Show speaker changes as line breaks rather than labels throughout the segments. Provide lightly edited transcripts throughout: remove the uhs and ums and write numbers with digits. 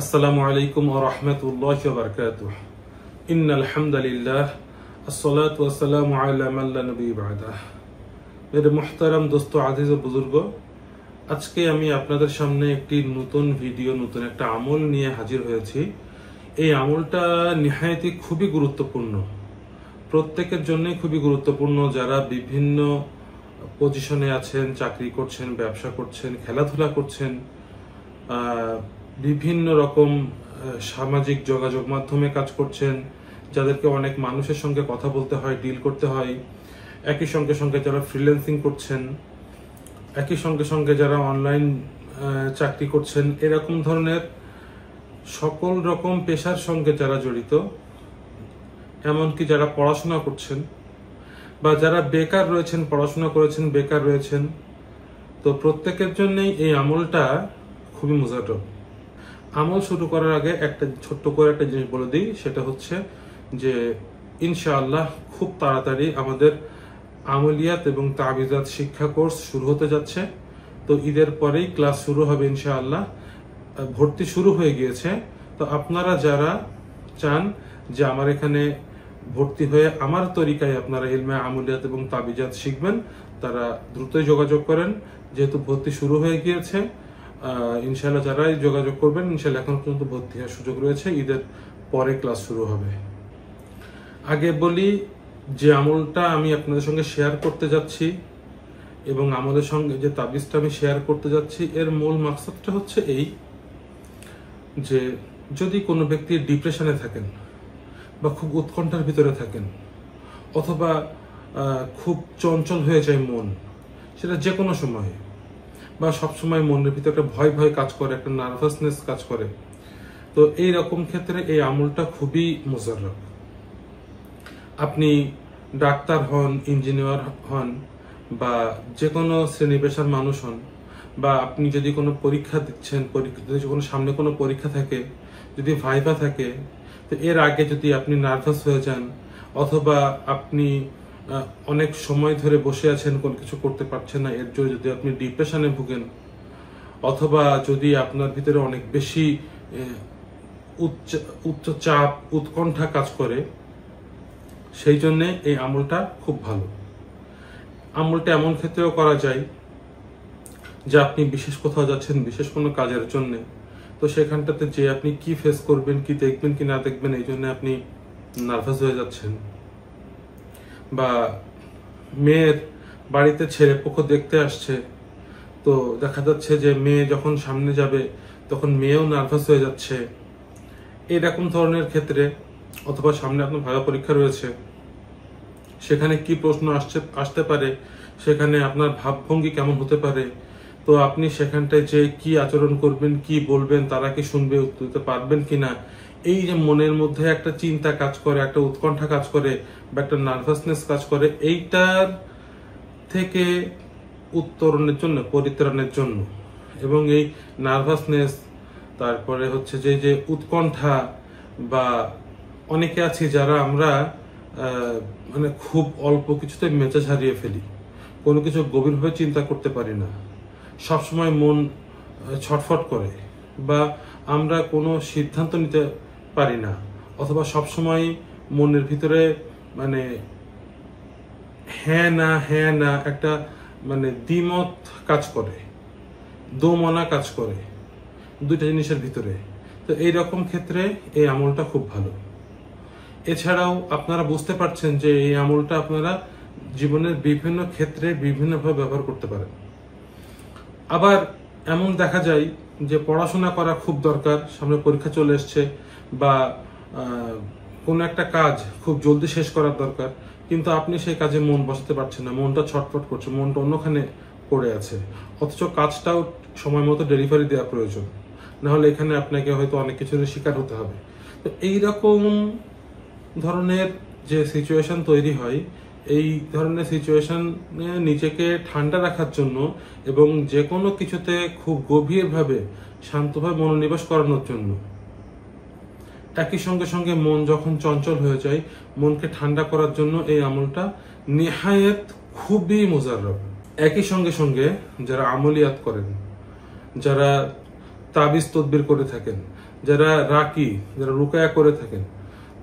আসসালামু আলাইকুম ওয়া রাহমাতুল্লাহি ওয়া বারাকাতুহু। ইন্নাল হামদুলিল্লাহ আসসালাতু ওয়াসসালামু আলা মান লা নবী বা'দাহ। মেরে মুহতারাম দোস্ত, আজিজ ও বুজুর্গ, আজকে আমি আপনাদের সামনে একটি নতুন ভিডিও, নতুন একটা আমল নিয়ে হাজির হয়েছি। এই আমলটা নিহায়তি খুবই গুরুত্বপূর্ণ, প্রত্যেকের জন্যই খুবই গুরুত্বপূর্ণ। যারা বিভিন্ন পজিশনে আছেন, চাকরি করছেন, ব্যবসা করছেন, খেলাধুলা করছেন, বিভিন্ন রকম সামাজিক যোগাযোগ মাধ্যমে কাজ করছেন, যাদেরকে অনেক মানুষের সঙ্গে কথা বলতে হয়, ডিল করতে হয়, একই সঙ্গে সঙ্গে যারা ফ্রিল্যান্সিং করছেন, একই সঙ্গে সঙ্গে যারা অনলাইন চাকরি করছেন, এরকম ধরনের সকল রকম পেশার সঙ্গে যারা জড়িত, এমনকি যারা পড়াশোনা করছেন বা যারা বেকার রয়েছেন, পড়াশোনা করেছেন বেকার রয়েছেন, তো প্রত্যেকের জন্যই এই আমলটা খুবই মুজাররব। আমল শুরু করার আগে একটা ছোট্ট করে একটা জিনিস বলে দিই, সেটা হচ্ছে যে ইনশাআল্লাহ খুব তাড়াতাড়ি আমাদের আমলিয়াত এবং তাবিজাত শিক্ষা কোর্স শুরু হতে যাচ্ছে। তো ঈদের পরেই ক্লাস শুরু হবে ইনশাআল্লাহ। ভর্তি শুরু হয়ে গিয়েছে। তো আপনারা যারা চান যে আমার এখানে ভর্তি হয়ে আমার তরিকায় আপনারা ইলমে আমলিয়াত এবং তাবিজাত শিখবেন, তারা দ্রুতই যোগাযোগ করেন, যেহেতু ভর্তি শুরু হয়ে গিয়েছে। ইনশাআল্লাহ যারাই যোগাযোগ করবেন, ইনশাআল্লাহ এখন পর্যন্ত ভর্তি হওয়ার সুযোগ রয়েছে, ঈদের পরে ক্লাস শুরু হবে। আগে বলি যে আমলটা আমি আপনাদের সঙ্গে শেয়ার করতে যাচ্ছি এবং আমাদের সঙ্গে যে তাবিজটা আমি শেয়ার করতে যাচ্ছি, এর মূল মাকসাদটা হচ্ছে এই যে যদি কোনো ব্যক্তি ডিপ্রেশনে থাকেন বা খুব উৎকণ্ঠার ভিতরে থাকেন, অথবা খুব চঞ্চল হয়ে যায় মন, সেটা যে কোনো সময়, বা সবসময় মনের ভিতরে একটা ভয় ভয় কাজ করে, একটা নার্ভাসনেস কাজ করে, তো এই রকম ক্ষেত্রে এই আমলটা খুবই মুজাররব। আপনি ডাক্তার হন, ইঞ্জিনিয়ার হন, বা যে কোনো শ্রেণী পেশার মানুষ হন, বা আপনি যদি কোনো পরীক্ষা দিচ্ছেন, যদি কোনো সামনে কোনো পরীক্ষা থাকে, যদি ভাইভা থাকে, তো এর আগে যদি আপনি নার্ভাস হয়ে যান, অথবা আপনি অনেক সময় ধরে বসে আছেন, কোনো কিছু করতে পারছেন না, এর জন্য যদি আপনি ডিপ্রেশনে ভুগেন, অথবা যদি আপনার ভিতরে অনেক বেশি উচ্চ চাপ, উৎকণ্ঠা কাজ করে, সেই জন্যে এই আমলটা খুব ভালো। আমলটা এমন ক্ষেত্রেও করা যায় যে আপনি বিশেষ কোথাও যাচ্ছেন, বিশেষ কোনো কাজের জন্য, তো সেখানটাতে যে আপনি কি ফেস করবেন, কি দেখবেন কি না দেখবেন, এই জন্য আপনি নার্ভাস হয়ে যাচ্ছেন, বা মেয়ের বাড়িতে ছেলে পক্ষ দেখতে আসছে, তো দেখা যাচ্ছে যে মেয়ে যখন সামনে যাবে তখন মেয়েও নার্ভাস হয়ে যাচ্ছে, এরকম ধরনের ক্ষেত্রে, অথবা সামনে আপনার ভালো পরীক্ষা রয়েছে, সেখানে কি প্রশ্ন আসতে পারে, সেখানে আপনার ভাবভঙ্গি কেমন হতে পারে, তো আপনি সেখানটায় যে কি আচরণ করবেন, কি বলবেন, তারা কি শুনবে, উত্তর দিতে পারবেন কিনা, এই যে মনের মধ্যে একটা চিন্তা কাজ করে, একটা উৎকণ্ঠা কাজ করে, বা একটা নার্ভাসনেস কাজ করে, এইটার থেকে উত্তরণের জন্য, পরিত্রাণের জন্য, এবং এই নার্ভাসনেস, তারপরে হচ্ছে যে উৎকণ্ঠা, বা অনেকে আছি যারা আমরা মানে খুব অল্প কিছুতে মেজাজ হারিয়ে ফেলি, কোনো কিছু গভীরভাবে চিন্তা করতে পারি না, সবসময় মন ছটফট করে, বা আমরা কোনো সিদ্ধান্ত নিতে পারি না, অথবা সবসময় মনের ভিতরে মানে হ্যাঁ না একটা মানে দ্বিমত কাজ করে, দোমনা কাজ করে দুইটা জিনিসের ভিতরে। তো এইরকম ক্ষেত্রে এই আমলটা খুব ভালো। এছাড়াও আপনারা বুঝতে পারছেন যে এই আমলটা আপনারা জীবনের বিভিন্ন ক্ষেত্রে বিভিন্নভাবে ব্যবহার করতে পারেন। আবার এমন দেখা যায় যে পড়াশোনা করা খুব দরকার, সামনে পরীক্ষা চলে এসছে, বা কোনো একটা কাজ খুব জলদি শেষ করার দরকার, কিন্তু আপনি সেই কাজে মন বসাতে পারছেন না, মনটা ছটফট করছে, মনটা অন্যখানে পড়ে আছে, অথচ কাজটাও সময় মতো ডেলিভারি দেওয়া প্রয়োজন, নাহলে এখানে আপনাকে হয়তো অনেক কিছুর শিকার হতে হবে। তো এইরকম ধরনের যে সিচুয়েশন তৈরি হয়, এই ধরনের সিচুয়েশনে নিজেকে ঠান্ডা রাখার জন্য এবং যে কোনো কিছুতে খুব গভীরভাবে শান্তভাবে মনোনিবেশ করানোর জন্য, একই সঙ্গে সঙ্গে মন যখন চঞ্চল হয়ে যায়, মনকে ঠান্ডা করার জন্য এই আমলটা নিহায়েত খুবই মুজাররব। একই সঙ্গে সঙ্গে যারা আমলিয়াত করেন, যারা তাবিজ তদবির করে থাকেন, যারা রাকি, যারা রুকায়া করে থাকেন,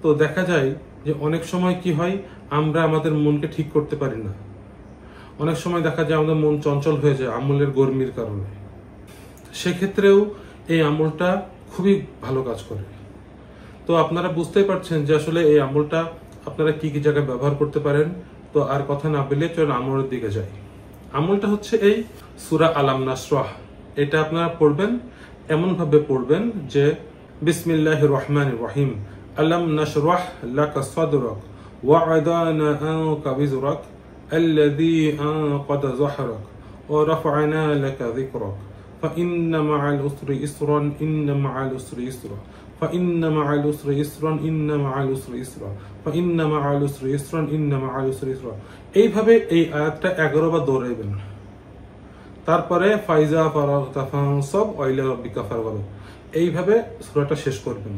তো দেখা যায় যে অনেক সময় কি হয়, আমরা আমাদের মনকে ঠিক করতে পারি না। অনেক সময় দেখা যায় আমাদের মন চঞ্চল হয়ে যায় আমলের গরমির কারণে। সেক্ষেত্রেও এই আমলটা খুবই ভালো কাজ করে। তো আপনারা বুঝতেই পারছেন যে আসলে এই আমলটা আপনারা কি কি জায়গায় ব্যবহার করতে পারেন। তো আর কথা না বলে চলুন আমলের দিকে যাই। আমলটা হচ্ছে এই সূরা আলাম নাশরাহ। এটা আপনারা পড়বেন, এমন ভাবে পড়বেন যে বিসমিল্লাহির রহমানির রহিম, আলাম নাশরাহ লাকা সাদরাক ওয়া আদানা আনকা বিজরাক আল্লাযী আনকাদা যহরাক ওয়া রাফা'না লাকা যিকরাক فإن مع العسر يسرا إن مع العسر يسرا فإن مع العسر يسرا إن مع العسر يسرا فإن مع العسر يسرا إن مع العسر يسرا। এইভাবে এই আয়াতটা 11 বার দৌড়াইবেন। তারপরে ফাইজা ফারাগতা ফানসাব ওয়া ইলা রাব্বিকা ফারগাব, এইভাবে সূরাটা শেষ করবেন।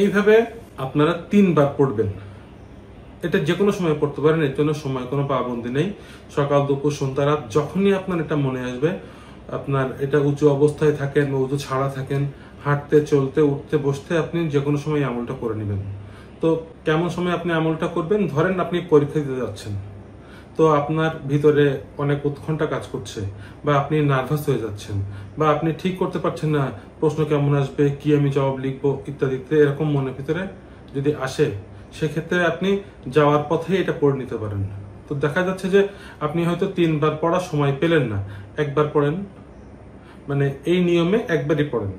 এইভাবে আপনারা 3 বার পড়বেন। এটা যে কোনো সময় পড়তে পারেন, এর জন্য সময় কোনো পাবন্দি নেই। সকাল, দুপুর, সন্ধ্যা, রাত, যখনই আপনার এটা মনে আসবে, আপনার এটা উঁচু অবস্থায় থাকেন বা উঁচু ছাড়া থাকেন, হাঁটতে, চলতে, উঠতে, বসতে, আপনি যে কোনো সময় আমলটা করে নেবেন। তো কেমন সময় আপনি আমলটা করবেন? ধরেন আপনি পরীক্ষা দিতে যাচ্ছেন, তো আপনার ভিতরে অনেক উৎকণ্ঠা কাজ করছে, বা আপনি নার্ভাস হয়ে যাচ্ছেন, বা আপনি ঠিক করতে পারছেন না প্রশ্ন কেমন আসবে, কি আমি জবাব লিখবো ইত্যাদিতে, এরকম মনের ভিতরে যদি আসে, সেক্ষেত্রে আপনি যাওয়ার পথে এটা পড়ে নিতে পারেন। তো দেখা যাচ্ছে যে আপনি হয়তো 3 বার পড়ার সময় পেলেন না, 1 বার পড়েন, মানে এই নিয়মে 1 বারই পড়েন।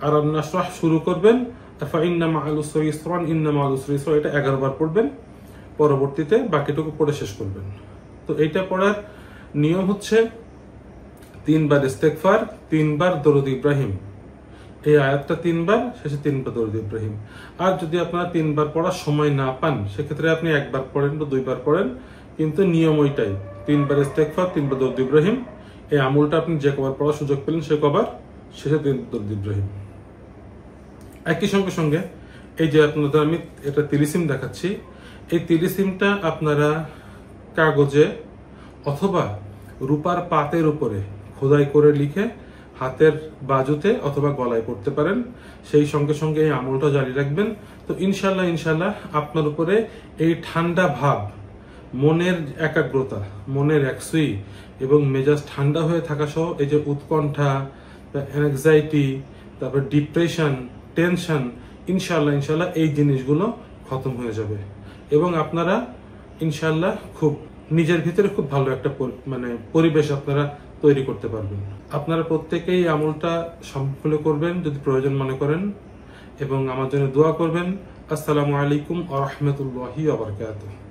আর নাশরাহ শুরু করবেন, ফাইন্না মাআল উসরি ইসরান ইন্না মাআল উসরি ইসরা, এটা 11 বার পড়বেন, পরবর্তীতে বাকিটুকু পড়ে শেষ করবেন। তো এইটা পড়ার নিয়ম হচ্ছে 3 বার ইস্তেগফার, 3 বার দরুদ ইব্রাহিম। এই আয়াতটা 3 বার, শেষে 3 বার দরুদ ইব্রাহিম। আর যদি আপনারা 3 বার পড়ার সময় না পান, সেক্ষেত্রে আপনি 1 বার পড়েন বা 2 বার পড়েন, কিন্তু নিয়ম ওইটাই, 3 বার ইস্তেগফার, 3 বার দরুদ ইব্রাহিম। এই আমলটা আপনি যে কবার পড়ার সুযোগ পেলেন সে কবার, শেষে 3 বার দরুদ ইব্রাহিম। একই সঙ্গে সঙ্গে এই যে আপনাদের আমি এটা তিলিসিম দেখাচ্ছি, এই তিলিসিমটা আপনারা কাগজে অথবা রূপার পাতের উপরে খোদাই করে লিখে হাতের বাজুতে অথবা গলায় পড়তে পারেন। সেই সঙ্গে সঙ্গে এই আমলটা জারি রাখবেন। তো ইনশাল্লাহ আপনার উপরে এই ঠান্ডা ভাব, মনের একাগ্রতা, মনের একসুই এবং মেজাজ ঠান্ডা হয়ে থাকা সহ এই যে উৎকণ্ঠা, অ্যাংজাইটি, তারপর ডিপ্রেশন, টেনশন, ইনশাল্লাহ এই জিনিসগুলো খতম হয়ে যাবে এবং আপনারা ইনশাল্লাহ খুব নিজের ভিতরে খুব ভালো একটা পরিবেশ আপনারা তৈরি করতে পারবেন। আপনারা প্রত্যেকেই আমলটা সম্পূর্ণ করবেন যদি প্রয়োজন মনে করেন এবং আমার জন্য দোয়া করবেন। আসসালামু আলাইকুম ওয়া রাহমাতুল্লাহি ওয়া বারাকাতুহু।